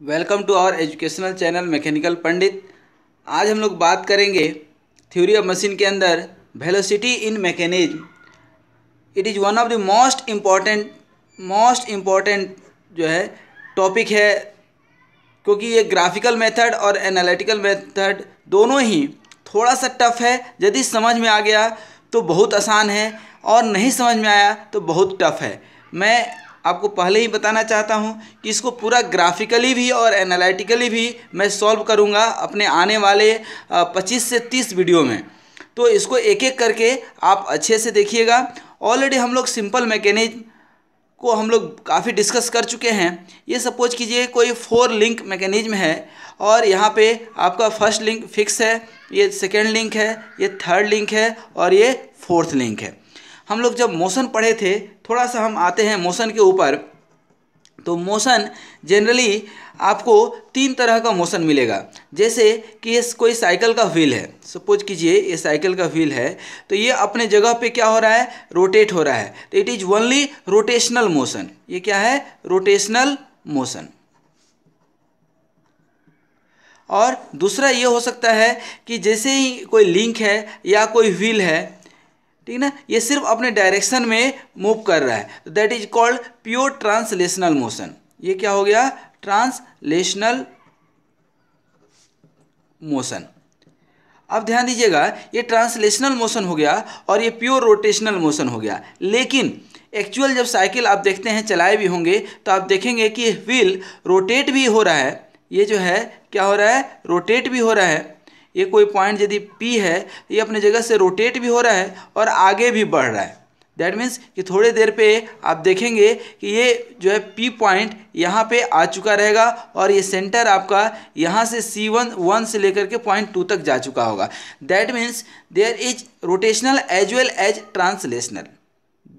Welcome to our educational channel mechanical Pandit. आज हम लोग बात करेंगे थ्योरी ऑफ मशीन के अंदर velocity in mechanism. It is one of the most important जो है टॉपिक है, क्योंकि ये ग्राफिकल मेथड और एनालिटिकल मेथड दोनों ही थोड़ा सा टफ है। यदि समझ में आ गया तो बहुत आसान है और नहीं समझ में आया तो बहुत टफ है। मैं आपको पहले ही बताना चाहता हूँ कि इसको पूरा ग्राफिकली भी और एनालिटिकली भी मैं सॉल्व करूँगा अपने आने वाले 25 से 30 वीडियो में। तो इसको एक एक करके आप अच्छे से देखिएगा। ऑलरेडी हम लोग सिंपल मैकेनिज्म को हम लोग काफ़ी डिस्कस कर चुके हैं। ये सपोज कीजिए कोई 4 लिंक मैकेनिज्म है और यहाँ पे आपका फर्स्ट लिंक फिक्स है, ये सेकेंड लिंक है, ये थर्ड लिंक है और ये फोर्थ लिंक है। हम लोग जब मोशन पढ़े थे, थोड़ा सा हम आते हैं मोशन के ऊपर। तो मोशन जनरली आपको 3 तरह का मोशन मिलेगा। जैसे कि ये कोई साइकिल का व्हील है, सपोज कीजिए ये साइकिल का व्हील है, तो ये अपने जगह पे क्या हो रहा है, रोटेट हो रहा है। तो it is only rotational motion. ये क्या है, रोटेशनल मोशन। और दूसरा ये हो सकता है कि जैसे ही कोई लिंक है या कोई व्हील है, ठीक ना, ये सिर्फ अपने डायरेक्शन में मूव कर रहा है, that is called pure translational motion. ये क्या हो गया, ट्रांसलेशनल मोशन। अब ध्यान दीजिएगा, ये ट्रांसलेशनल मोशन हो गया और ये प्योर रोटेशनल मोशन हो गया। लेकिन एक्चुअल जब साइकिल आप देखते हैं, चलाए भी होंगे, तो आप देखेंगे कि व्हील रोटेट भी हो रहा है। ये जो है क्या हो रहा है, रोटेट भी हो रहा है। ये कोई पॉइंट यदि P है, ये अपने जगह से रोटेट भी हो रहा है और आगे भी बढ़ रहा है। दैट मीन्स कि थोड़ी देर पे आप देखेंगे कि ये जो है P पॉइंट यहाँ पे आ चुका रहेगा और ये सेंटर आपका यहाँ से C1 से लेकर के पॉइंट 2 तक जा चुका होगा। That means there is rotational as well as translational.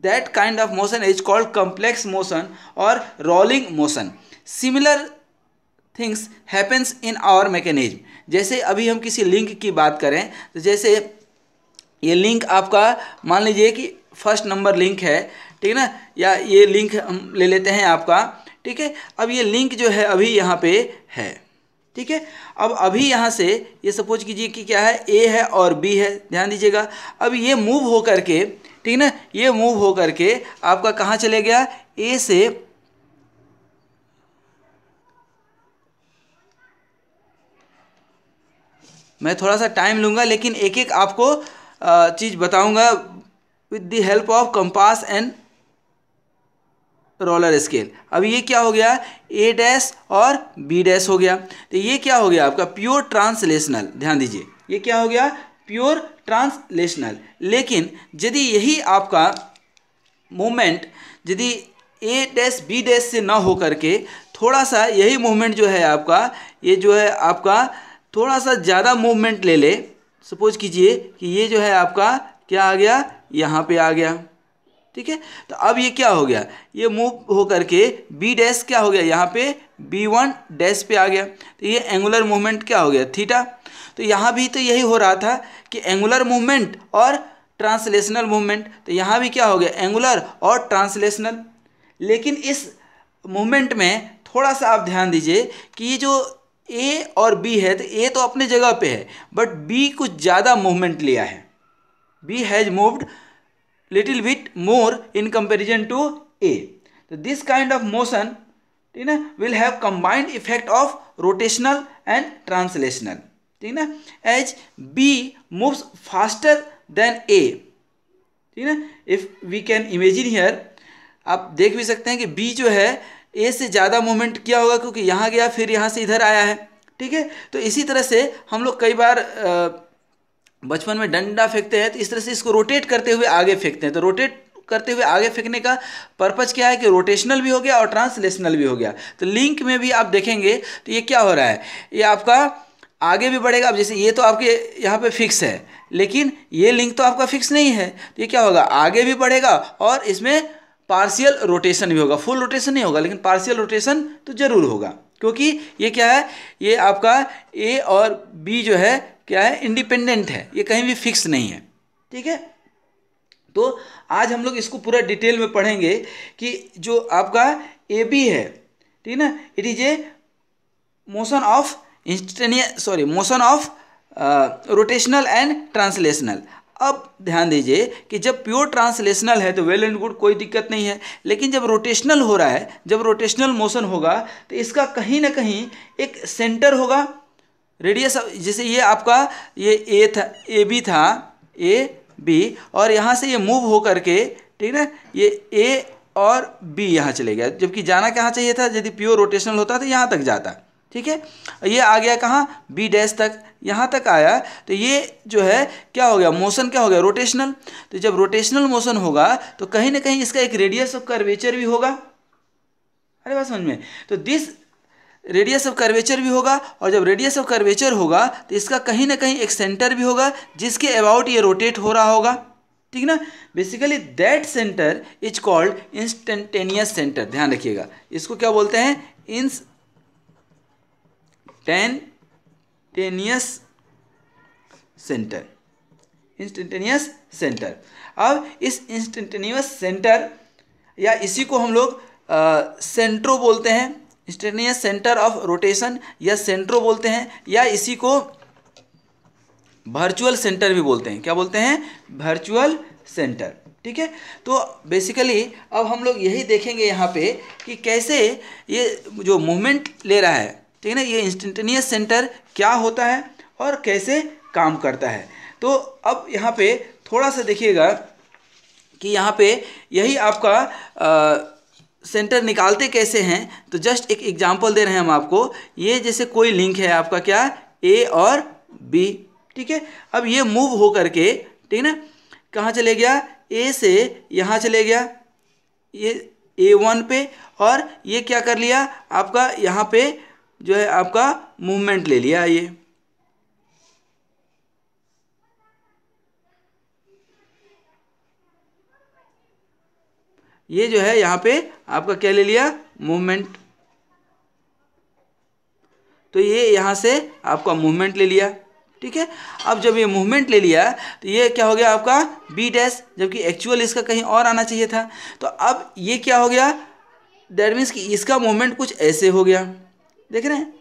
That kind of motion is called complex motion और rolling motion. Similar things happens in our mechanism. जैसे अभी हम किसी लिंक की बात करें, तो जैसे ये लिंक आपका मान लीजिए कि फर्स्ट नंबर लिंक है, ठीक है ना, या ये लिंक हम ले लेते हैं आपका, ठीक है। अब ये लिंक जो है अभी यहाँ पे है, ठीक है। अब अभी यहाँ से ये सपोज कीजिए कि क्या है, ए है और बी है। ध्यान दीजिएगा, अब ये मूव हो करके, ठीक ना, ये मूव हो करके आपका कहाँ चले गया, ए से मैं थोड़ा सा टाइम लूँगा, लेकिन एक एक आपको चीज़ बताऊँगा with the help of compass and roller scale. अब ये क्या हो गया, ए डैश और बी डैश हो गया। तो ये क्या हो गया आपका, प्योर ट्रांसलेशनल। ध्यान दीजिए, ये क्या हो गया, प्योर ट्रांसलेशनल। लेकिन यदि यही आपका मूवमेंट यदि ए डैश बी डैश से ना हो करके थोड़ा सा यही मूवमेंट जो है आपका, ये जो है आपका थोड़ा सा ज़्यादा मूवमेंट ले ले, सपोज कीजिए कि ये जो है आपका क्या आ गया, यहाँ पे आ गया, ठीक है। तो अब ये क्या हो गया, ये मूव हो करके बी डैश क्या हो गया, यहाँ पे B1 डैश पे आ गया। तो ये एंगुलर मूवमेंट क्या हो गया, थीटा। तो यहाँ भी तो यही हो रहा था कि एंगुलर मूवमेंट और ट्रांसलेशनल मूवमेंट। तो यहाँ भी क्या हो गया, एंगुलर और ट्रांसलेशनल। लेकिन इस मूवमेंट में थोड़ा सा आप ध्यान दीजिए कि ये जो ए और बी है, तो ए तो अपने जगह पे है, बट बी कुछ ज़्यादा मूवमेंट लिया है। B has moved little bit more in comparison to A. तो दिस काइंड ऑफ मोशन, ठीक ना, will have combined effect of rotational and translational, ठीक ना, as B moves faster than A, ठीक ना। If we can imagine here, आप देख भी सकते हैं कि बी जो है ए से ज़्यादा मूवमेंट किया होगा, क्योंकि यहाँ गया फिर यहाँ से इधर आया है, ठीक है। तो इसी तरह से हम लोग कई बार बचपन में डंडा फेंकते हैं, तो इस तरह से इसको रोटेट करते हुए आगे फेंकते हैं। तो रोटेट करते हुए आगे फेंकने का पर्पज़ क्या है कि रोटेशनल भी हो गया और ट्रांसलेशनल भी हो गया। तो लिंक में भी आप देखेंगे तो ये क्या हो रहा है, ये आपका आगे भी बढ़ेगा। अब जैसे ये तो आपके यहाँ पे फिक्स है, लेकिन ये लिंक तो आपका फिक्स नहीं है, तो ये क्या होगा, आगे भी बढ़ेगा और इसमें पार्शियल रोटेशन भी होगा। फुल रोटेशन नहीं होगा, लेकिन पार्शियल रोटेशन तो जरूर होगा, क्योंकि ये क्या है, ये आपका ए और बी जो है क्या है, इंडिपेंडेंट है, ये कहीं भी फिक्स नहीं है, ठीक है। तो आज हम लोग इसको पूरा डिटेल में पढ़ेंगे कि जो आपका ए बी है, ठीक है ना, it is a motion of motion of rotational and translational. अब ध्यान दीजिए कि जब प्योर ट्रांसलेशनल है तो वेल एंड गुड, कोई दिक्कत नहीं है, लेकिन जब रोटेशनल हो रहा है, जब रोटेशनल मोशन होगा तो इसका कहीं ना कहीं एक सेंटर होगा, रेडियस। जैसे ये आपका ये ए था, ए बी था, ए बी, और यहाँ से ये मूव हो करके, ठीक है, ये ए और बी यहाँ चले गया, जबकि जाना कहाँ चाहिए था, यदि प्योर रोटेशनल होता तो यहाँ तक जाता, ठीक है। ये आ गया कहाँ, बी डैश तक, यहाँ तक आया, तो ये जो है क्या हो गया, मोशन क्या हो गया, रोटेशनल। तो जब रोटेशनल मोशन होगा तो कहीं ना कहीं इसका एक रेडियस ऑफ कर्वेचर भी होगा। अरे बात समझ में, तो दिस रेडियस ऑफ कर्वेचर भी होगा, और जब रेडियस ऑफ कर्वेचर होगा तो इसका कहीं ना कहीं एक सेंटर भी होगा जिसके अबाउट ये रोटेट हो रहा होगा, ठीक ना। Basically that centre is called instantaneous centre. ध्यान रखिएगा, इसको क्या बोलते हैं, इंस्टेंटेनियस सेंटर, इंस्टेंटेनियस सेंटर। अब इस इंस्टेंटेनियस सेंटर या इसी को हम लोग सेंट्रो बोलते हैं, इंस्टेंटेनियस सेंटर ऑफ रोटेशन या सेंट्रो बोलते हैं, या इसी को वर्चुअल सेंटर भी बोलते हैं। क्या बोलते हैं, वर्चुअल सेंटर, ठीक है। तो बेसिकली अब हम लोग यही देखेंगे यहाँ पे कि कैसे ये जो मूवमेंट ले रहा है, ठीक है ना, ये इंस्टेंटेनियस सेंटर क्या होता है और कैसे काम करता है। तो अब यहाँ पे थोड़ा सा देखिएगा कि यहाँ पे यही आपका सेंटर निकालते कैसे हैं। तो जस्ट एक एग्जांपल दे रहे हैं हम आपको। ये जैसे कोई लिंक है आपका, क्या, ए और बी, ठीक है। अब ये मूव हो करके, ठीक है ना, कहाँ चले गया, ए से यहाँ चले गया, ये A1 पे, और ये क्या कर लिया आपका, यहाँ पे जो है आपका मूवमेंट ले लिया। ये जो है यहाँ पे आपका क्या ले लिया, मूवमेंट। तो ये यहाँ से आपका मूवमेंट ले लिया, ठीक है। अब जब ये मूवमेंट ले लिया तो ये क्या हो गया आपका बी डैश, जबकि एक्चुअल इसका कहीं और आना चाहिए था। तो अब ये क्या हो गया, दैट मीन्स कि इसका मूवमेंट कुछ ऐसे हो गया, देख रहे हैं,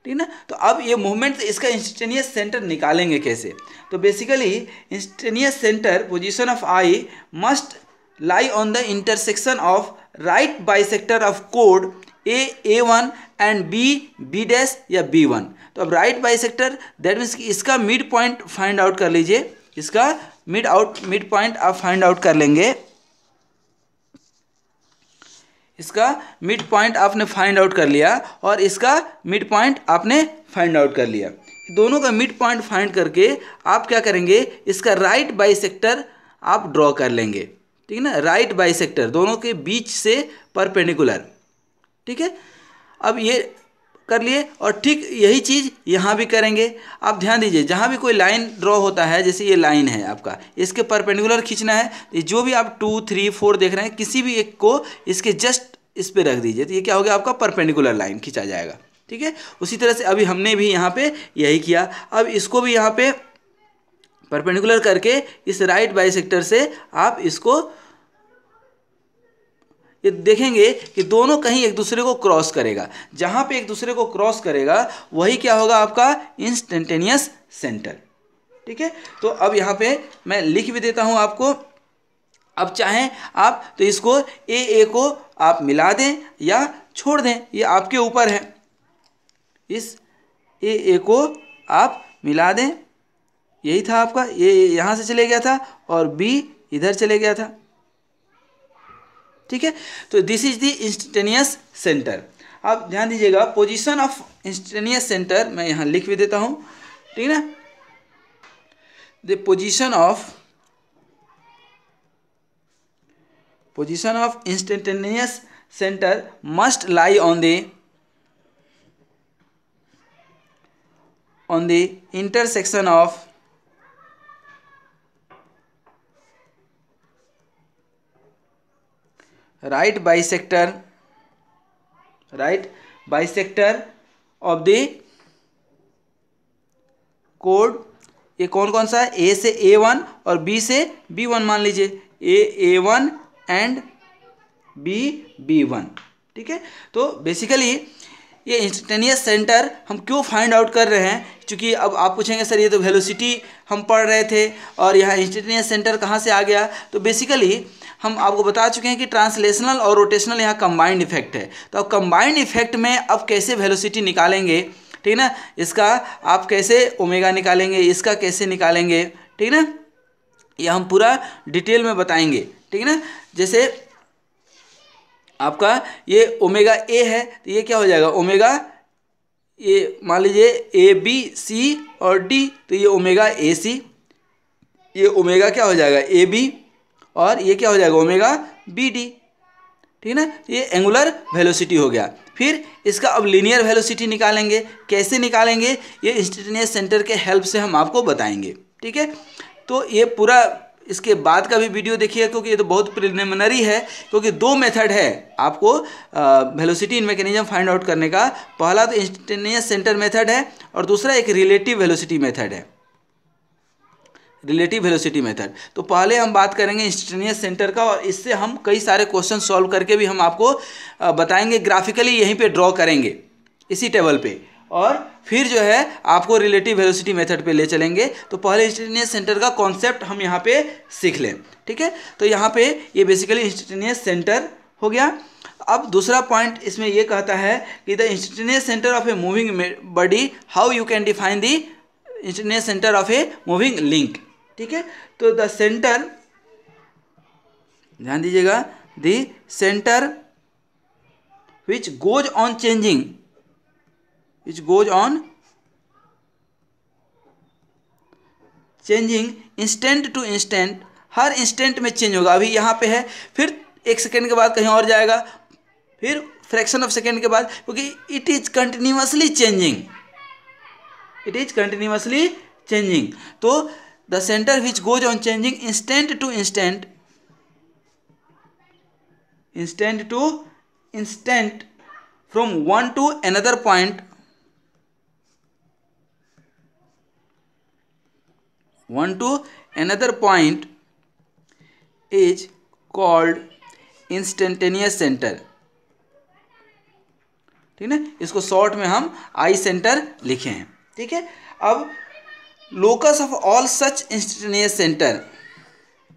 ठीक है ना। तो अब ये मूवमेंट, इसका इंस्टेंटेनियस सेंटर निकालेंगे कैसे। तो basically instantaneous centre position of I must lie on the intersection of right bisector of chord A1 and B dash या B1। तो अब राइट बाइसेक्टर दैट मीन्स कि इसका मिड पॉइंट फाइंड आउट कर लीजिए, इसका मिड पॉइंट आप find out कर लेंगे, इसका मिड पॉइंट आपने फाइंड आउट कर लिया और इसका मिड पॉइंट आपने फाइंड आउट कर लिया। दोनों का मिड पॉइंट फाइंड करके आप क्या करेंगे, इसका राइट बाइसेक्टर आप ड्रॉ कर लेंगे, ठीक है ना, राइट बाइसेक्टर दोनों के बीच से परपेंडिकुलर, ठीक है। अब ये कर लिए, और ठीक यही चीज़ यहाँ भी करेंगे। आप ध्यान दीजिए, जहाँ भी कोई लाइन ड्रॉ होता है, जैसे ये लाइन है आपका, इसके परपेंडिकुलर खींचना है, तो जो भी आप 2, 3, 4 देख रहे हैं, किसी भी एक को इसके जस्ट इस पर रख दीजिए, तो ये क्या हो गया आपका परपेंडिकुलर लाइन खींचा जाएगा, ठीक है। उसी तरह से अभी हमने भी यहाँ पे यही किया। अब इसको भी यहाँ पे परपेंडिकुलर करके इस राइट बाइसेक्टर से आप इसको ये देखेंगे कि दोनों कहीं एक दूसरे को क्रॉस करेगा। जहाँ पे एक दूसरे को क्रॉस करेगा वही क्या होगा आपका इंस्टेंटेनियस सेंटर, ठीक है। तो अब यहाँ पे मैं लिख भी देता हूँ आपको। अब चाहें आप तो इसको ए को आप मिला दें या छोड़ दें, ये आपके ऊपर है। इस ए को आप मिला दें, यही था आपका, ये यहाँ से चले गया था और बी इधर चले गया था, ठीक है। तो this is the instantaneous centre. अब ध्यान दीजिएगा, पोजीशन ऑफ इंस्टेंटेनियस सेंटर मैं यहाँ लिख भी देता हूँ, ठीक है ना। The position of instantaneous centre must lie on the intersection of right bisector of the chord। ये कौन कौन सा है, ए से A1 और बी से B1 मान लीजिए, A1 एंड B B1, ठीक है। तो बेसिकली ये इंस्टेंटेनियस सेंटर हम क्यों फाइंड आउट कर रहे हैं, क्योंकि अब आप पूछेंगे सर ये तो वेलोसिटी हम पढ़ रहे थे और यहाँ इंस्टेंटेनियस सेंटर कहाँ से आ गया। तो बेसिकली हम आपको बता चुके हैं कि ट्रांसलेशनल और रोटेशनल यहाँ कंबाइंड इफेक्ट है। तो अब कंबाइंड इफेक्ट में अब कैसे वेलोसिटी निकालेंगे, ठीक ना, इसका आप कैसे ओमेगा निकालेंगे, इसका कैसे निकालेंगे, ठीक ना, यह हम पूरा डिटेल में बताएंगे, ठीक ना। जैसे आपका ये ओमेगा ए है तो ये क्या हो जाएगा ओमेगा, ये मान लीजिए ए बी सी और डी, तो ये ओमेगा ए सी, ये ओमेगा क्या हो जाएगा ए बी, और ये क्या हो जाएगा ओमेगा बी डी, ठीक ना। ये एंगुलर वेलोसिटी हो गया। फिर इसका अब लीनियर वेलोसिटी निकालेंगे, कैसे निकालेंगे ये इंस्टेंटेनियस सेंटर के हेल्प से हम आपको बताएंगे, ठीक है। तो ये पूरा इसके बाद का भी वीडियो देखिए, क्योंकि ये तो बहुत प्रिलिमिनरी है, क्योंकि दो मेथड है आपको वेलोसिटी इन मैकेनिज्म फाइंड आउट करने का। पहला तो इंस्टेंटेनियस सेंटर मेथड है और दूसरा एक रिलेटिव वेलोसिटी मेथड है, रिलेटिव वेलोसिटी मेथड। तो पहले हम बात करेंगे इंस्टेंटेनियस सेंटर का, और इससे हम कई सारे क्वेश्चन सॉल्व करके भी हम आपको बताएंगे, ग्राफिकली यहीं पे ड्रॉ करेंगे इसी टेबल पे, और फिर जो है आपको रिलेटिव वेलोसिटी मेथड पे ले चलेंगे। तो पहले इंस्टेंटेनियस सेंटर का कॉन्सेप्ट हम यहाँ पे सीख लें, ठीक है। तो यहाँ पे ये बेसिकली इंस्टेंटेनियस सेंटर हो गया। अब दूसरा पॉइंट इसमें ये कहता है कि the instantaneous centre of a moving body, how you can define the instantaneous centre of a moving link, ठीक है। तो द सेंटर, ध्यान दीजिएगा, the centre which goes on changing, which goes on changing instant to instant, हर instant में change होगा। अभी यहाँ पे है, फिर एक सेकेंड के बाद कहीं और जाएगा, फिर फ्रैक्शन ऑफ सेकेंड के बाद, क्योंकि it is continuously changing, it is continuously changing. तो the center which goes on changing instant to instant, instant to instant from one to another point, one to another point is called instantaneous center, ठीक है। इसको short में हम आई centre लिखे हैं, ठीक है। अब locus of all such instantaneous centre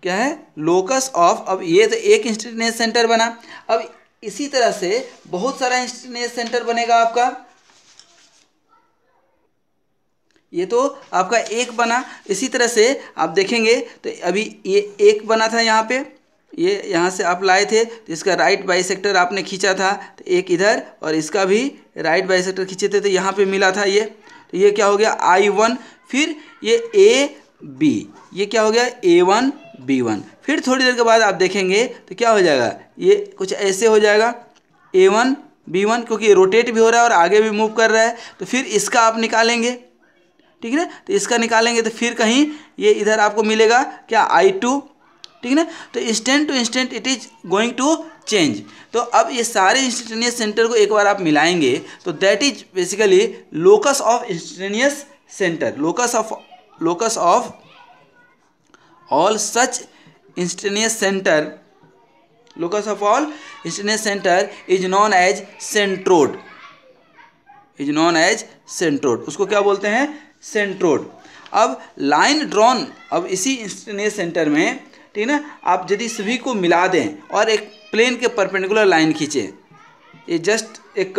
क्या है, लोकस ऑफ, अब ये तो एक इंस्टेंटेनियस सेंटर बना, अब इसी तरह से बहुत सारा इंस्टेंटेनियस सेंटर बनेगा आपका। ये तो आपका एक बना, इसी तरह से आप देखेंगे तो अभी ये एक बना था यहाँ पे, ये यहाँ से आप लाए थे तो इसका राइट बाइसेक्टर आपने खींचा था, तो एक इधर और इसका भी राइट बाइसेक्टर खींचे थे, तो यहाँ पे मिला था ये, तो ये क्या हो गया I1, फिर ये ए बी, ये क्या हो गया A1 B1। फिर थोड़ी देर के बाद आप देखेंगे तो क्या हो जाएगा, ये कुछ ऐसे हो जाएगा A1 B1, क्योंकि ये रोटेट भी हो रहा है और आगे भी मूव कर रहा है। तो फिर इसका आप निकालेंगे, ठीक है ना, तो इसका निकालेंगे तो फिर कहीं ये इधर आपको मिलेगा क्या I2, ठीक है ना। तो instant to instant it is going to change. तो अब ये सारे इंस्टेंटेनियस सेंटर को एक बार आप मिलाएंगे तो that is basically locus of instantaneous centre, locus of all such instantaneous centre, locus of all instantaneous centre is known as centrode, is known as centrode, उसको क्या बोलते हैं, सेंट्रोड। अब लाइन ड्रॉन, अब इसी इंस्टेंटेनियस सेंटर में, ठीक है ना, आप यदि सभी को मिला दें और एक प्लेन के परपेंडिकुलर लाइन खींचें, ये जस्ट एक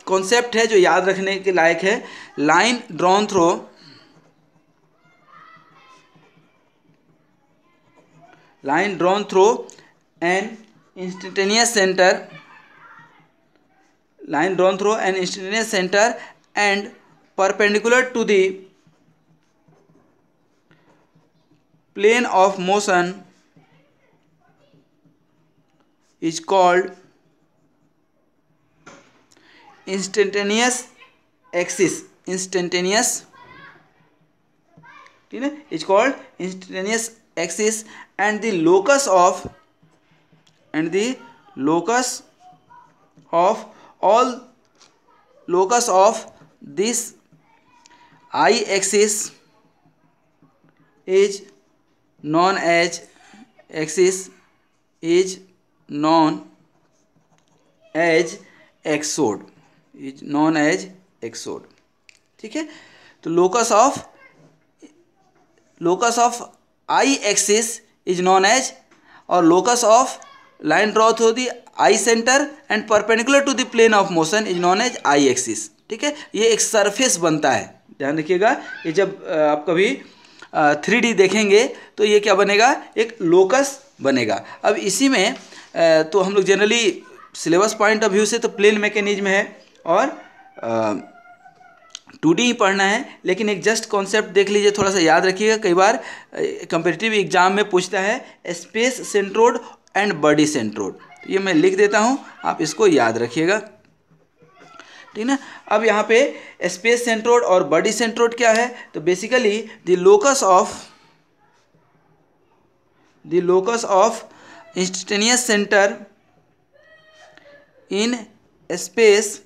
कॉन्सेप्ट है जो याद रखने के लायक है। Line drawn through, line drawn through an instantaneous centre, line drawn through an instantaneous center and perpendicular to the plane of motion is called instantaneous axis, instantaneous, ठीक है, is called instantaneous axis and the locus of, and the locus of all, locus of this I axis is known as, axis is known as axode, is known as axode. ठीक है, तो locus of I axis is known as, और locus of line draw through the I centre and perpendicular to the plane of motion is known as I axis. ठीक है, ये एक surface बनता है, ध्यान रखिएगा। ये जब आप कभी 3D देखेंगे तो ये क्या बनेगा, एक लोकस बनेगा। अब इसी में तो हम लोग generally syllabus point of view से तो प्लेन मैकेनिज्म है और 2D ही पढ़ना है, लेकिन एक जस्ट कॉन्सेप्ट देख लीजिए, थोड़ा सा याद रखिएगा। कई बार कम्पिटिटिव एग्जाम में पूछता है स्पेस सेंट्रोड एंड बॉडी सेंट्रोड, ये मैं लिख देता हूँ, आप इसको याद रखिएगा। ठीक ना। अब यहाँ पे स्पेस सेंट्रोड और बॉडी सेंट्रोड क्या है, तो basically the locus of instantaneous centre in space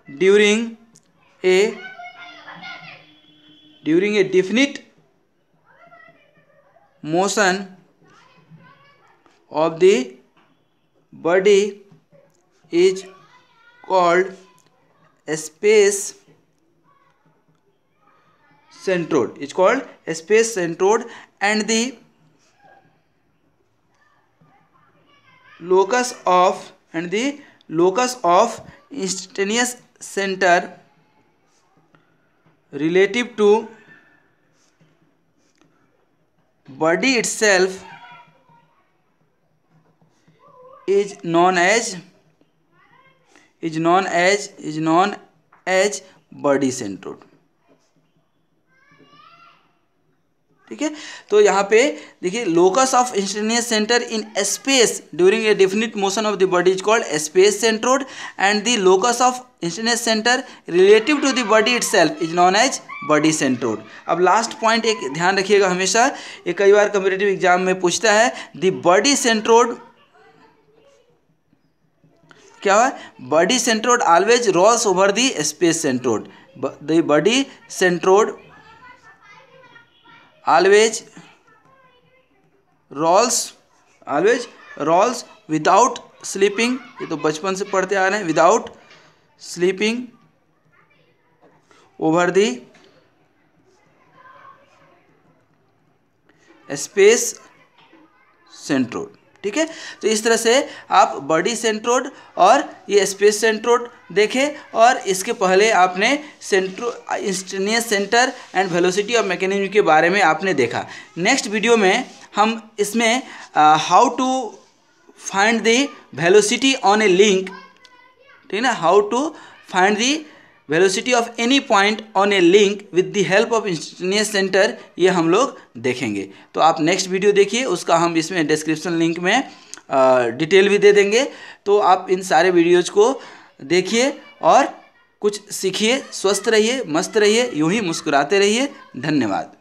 during a definite motion of the body is called space centroid, and the locus of instantaneous center relative to body itself is known as body centroid। ठीक है, तो यहाँ पे देखिए locus of instantaneous centre in space during a definite motion of the body is called space centrode, and the locus of instantaneous centre relative to the body itself is known as body centrode. अब last point एक ध्यान रखिएगा हमेशा, ये कई बार competitive exam में पूछता है, द बॉडी सेंट्रोड क्या है, body centrode always rolls over the space centrode. The body centrode always rolls without sleeping, ये तो बचपन से पढ़ते आ रहे हैं, without sleeping over the space centroid। ठीक है, तो इस तरह से आप बॉडी सेंट्रोड और ये स्पेस सेंट्रोड देखें, और इसके पहले आपने instantaneous centre and velocity of mechanism के बारे में आपने देखा। नेक्स्ट वीडियो में हम इसमें how to find the velocity on a link, ठीक है, how to find the velocity of any point on a link with the help of instantaneous centre, ये हम लोग देखेंगे। तो आप नेक्स्ट वीडियो देखिए, उसका हम इसमें डिस्क्रिप्शन लिंक में डिटेल भी दे देंगे। तो आप इन सारे वीडियोज़ को देखिए और कुछ सीखिए, स्वस्थ रहिए, मस्त रहिए, यूं ही मुस्कुराते रहिए। धन्यवाद।